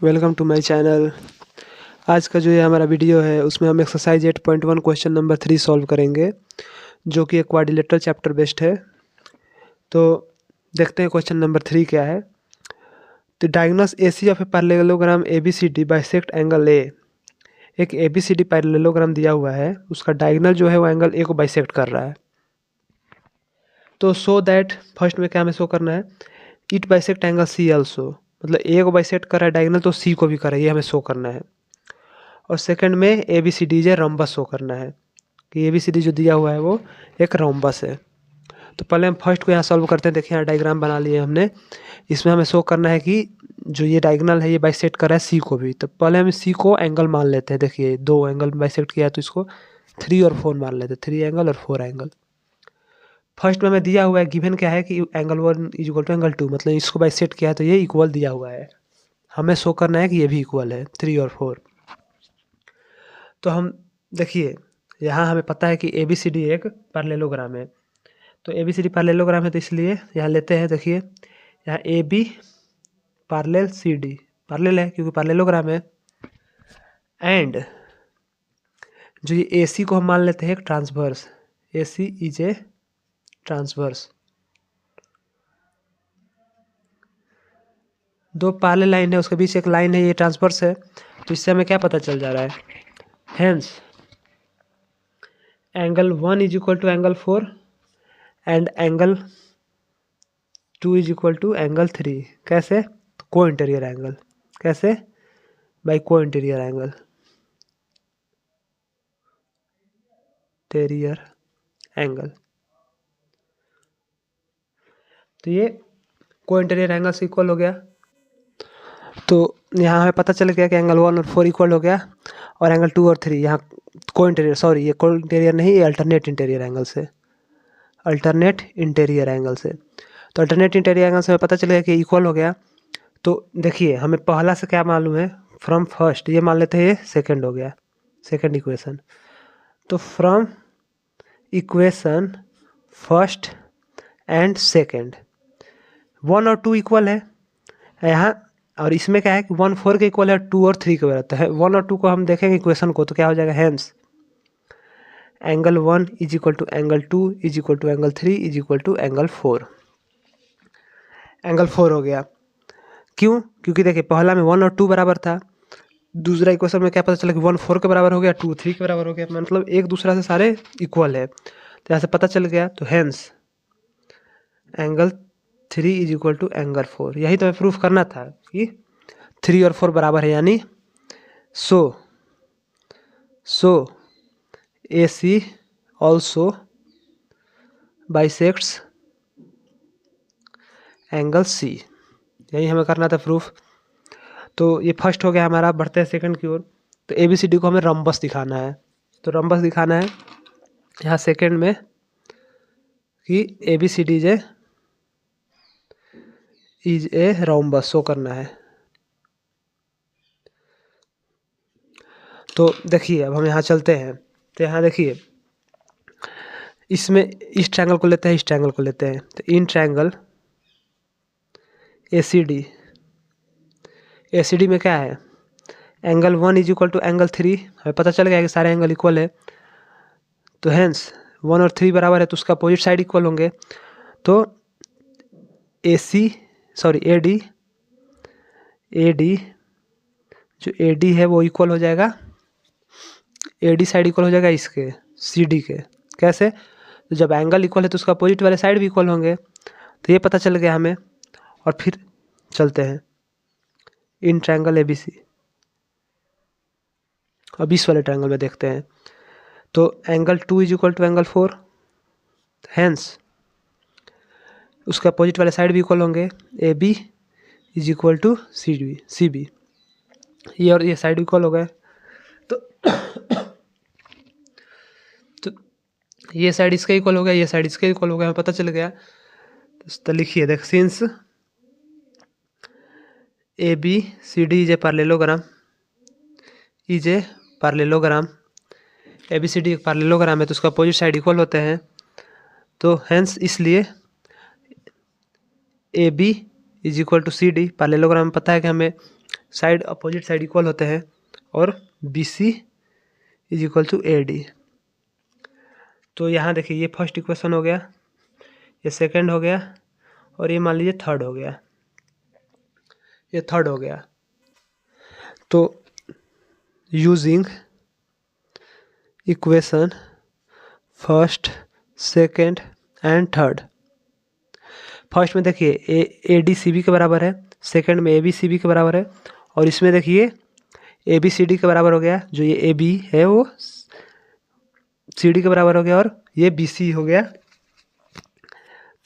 Welcome to my channel. आज का जो ये हमारा वीडियो है उसमें हम एक्सरसाइज 8.1 क्वेश्चन नंबर 3 सॉल्व करेंगे, जो कि एक क्वाड्रिलेटरल चैप्टर बेस्ड है। तो देखते हैं क्वेश्चन नंबर 3 क्या है। तो diagonals AC of a parallelogram ABCD bisect angle A। एक ABCD पैरेललोग्राम दिया हुआ है, उसका डायगोनल जो है वो एंगल A को बाइसेक्ट कर रहा है। तो सो दैट फर्स्ट में क्या हमें शो करना है, it bisect angle C also, मतलब A को बाइसेक्ट कर रहा है डायगोनल तो C को भी कर रहा है, ये हमें शो करना है। और सेकंड में ABCD जो रॉम्बस शो करना है कि ABCD जो दिया हुआ है वो एक रॉम्बस है। तो पहले हम फर्स्ट को यहाँ सॉल्व करते हैं। देखिए यहाँ डायग्राम बना लिए हमने, इसमें हमें शो करना है कि जो ये डायगोनल है ये बाइसेक्ट कर रहा है C को भी। तो पहले हम C को एंगल मान लेते हैं। देखिए दो एंगल बाइसेक्ट किया है तो इसको 3 और 4 मान लेते हैं, 3 एंगल और 4 एंगल। फर्स्ट में हमें दिया हुआ है, गिवन क्या है कि angle 1 is equal to angle 2, मतलब इसको बाइसेक्ट किया है तो ये इक्वल दिया हुआ है। हमें शो करना है कि ये भी इक्वल है 3 और 4। तो हम देखिए यहाँ हमें पता है कि ABCD एक पैरेललोग्राम है। तो ABCD पैरेललोग्राम है तो इसलिए यहाँ लेते हैं। देखिए यहाँ AB पैरेलल CD पैरेलल है क्योंकि पैरेललोग्राम है। एंड जो ये AC को हम मान लेते हैं एक transverse, AC is a transverse. दो पैरेलल लाइन है, उसके बीच एक लाइन है, ये ट्रांसवर्स है। तो इससे हमें क्या पता चल जा रहा है, hence angle 1 is equal to angle 4 and angle 2 is equal to angle 3। कैसे? Co interior angle. कैसे? By co interior angle, interior angle. तो ये को इंटीरियर एंगल से इक्वल हो गया। तो यहाँ हमें पता चल गया कि एंगल 1 और 4 इक्वल हो गया, और एंगल 2 और 3 यहाँ को इंटीरियर, सॉरी ये को इंटीरियर नहीं, ये अल्टरनेट इंटीरियर एंगल से, अल्टरनेट इंटीरियर एंगल से। तो अल्टरनेट इंटीरियर एंगल से हमें पता चलेगा कि इक्वल हो गया। तो देखिए हमें पहला से क्या मालूम है, फ्रॉम फर्स्ट, ये मान लेते हैं ये सेकंड हो गया, सेकंड इक्वेशन। तो from equation first and second 1 और 2 इक्वल है यहाँ, और इसमें क्या है कि 1 4 के इक्वल है, 2 और 3 के बराबर है। 1 और 2 को हम देखेंगे इक्वेशन को तो क्या हो जाएगा, hence angle 1 is equal to angle 2 is equal to angle 3 is equal to angle 4। Angle 4 हो गया। क्यों? क्योंकि देखिए पहला में 1 और 2 बराबर था, दूसरा इक्वेशन में क्या पता चला कि 1 4 के बराबर हो गया, 2 3 के बराबर हो गया, मतलब एक दूसरा से सारे इक्वल है। तो यहाँ से पता चल गया। तो hence angle 3 is equal to angle 4। यही तो हमें प्रूफ करना था कि 3 और 4 बराबर है, यानी सो AC also bisects angle C। यही हमें करना था प्रूफ। तो ये फर्स्ट हो गया हमारा। बढ़ते हैं सेकंड की ओर। तो ABCD को हमें रम्बस दिखाना है। तो रम्बस दिखाना है यहाँ सेकंड में कि ABCD is a rhombus show करना है। तो देखिए अब हम यहाँ चलते हैं। तो यहाँ देखिए इसमें इस ट्रायंगल को लेते हैं, इस ट्रायंगल को लेते हैं। तो इन ट्रायंगल ACD में क्या है, angle 1 is equal to angle 3। हमें पता चल गया कि सारे एंगल इक्वल है। तो हेंस 1 और 3 बराबर है तो उसका अपोजिट साइड इक्वल होंगे। तो AD जो AD है वो इक्वल हो जाएगा, AD साइड इक्वल हो जाएगा इसके CD के। कैसे? तो जब एंगल इक्वल है तो उसका अपोजिट वाले साइड भी इक्वल होंगे। तो ये पता चल गया हमें। और फिर चलते हैं इन ट्रायंगल ABC। अब इस वाले ट्रायंगल में देखते हैं। तो angle 2 is equal to angle 4, hence उसके अपोजिट वाले साइड भी इक्वल होंगे। AB is equal to CB, ये और ये साइड इक्वल हो गए। तो ये साइड इसके इक्वल हो गया, ये साइड इसके इक्वल हो गया, हमें पता चल गया। तो लिखिए, देख since ABCD is a parallelogram, ABCD एक पैरेललोग्राम है तो उसका अपोजिट साइड इक्वल होते हैं। तो हेंस इसलिए AB is equal to CD, parallelogram में पता है कि हमें साइड अपोजिट साइड इक्वल होते हैं और B C is equal to A D. तो यहाँ देखिए ये फर्स्ट इक्वेशन हो गया, ये सेकंड हो गया और ये मान लीजिए थर्ड हो गया, ये थर्ड हो गया। तो using equation first second and third, first में देखिए ए डी सी बी के बराबर है, सेकंड में ए बी सी बी के बराबर है और इसमें देखिए ए बी सी डी के बराबर हो गया, जो ये ए बी है वो सी डी के बराबर हो गया और ये बी सी हो गया।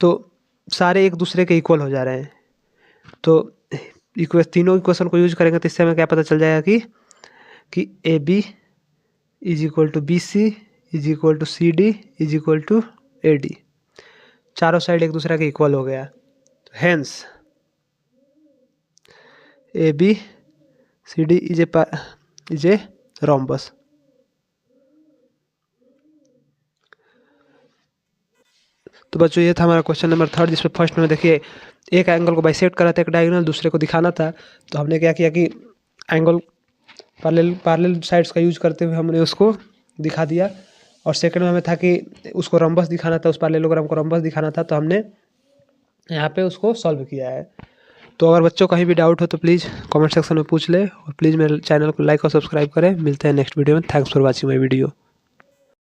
तो सारे एक दूसरे के इक्वल हो जा रहे हैं। तो तीनों इक्वेशन को यूज करेंगे तो इससे हमें क्या पता चल जाएगा कि A B is equal to B C is equal to C D is equal to A D, चारों साइड एक दूसरे के इक्वल हो गया। Hence A B C D is a rhombus. तो बच्चों ये था हमारा क्वेश्चन नंबर थर्ड, जिसमें फर्स्ट में देखिए एक एंगल को बाइसेक्ट करा था, एक डायगोनल दूसरे को दिखाना था। तो हमने क्या किया कि एंगल पैरेलल साइड्स का यूज करते हुए हमने उसको दिखा दिया। और सेकंड में हमें था कि उसको रम्बस दिखाना था, उस पैरेललोग्राम को रम्बस दिखाना था, तो हमने यहाँ पे उसको सॉल्व किया है। तो अगर बच्चों कहीं भी डाउट हो तो प्लीज़ कमेंट सेक्शन में पूछ ले और प्लीज़ मेरे चैनल को लाइक और सब्सक्राइब करें। मिलते हैं नेक्स्ट वीडियो में। Thanks for watching my video.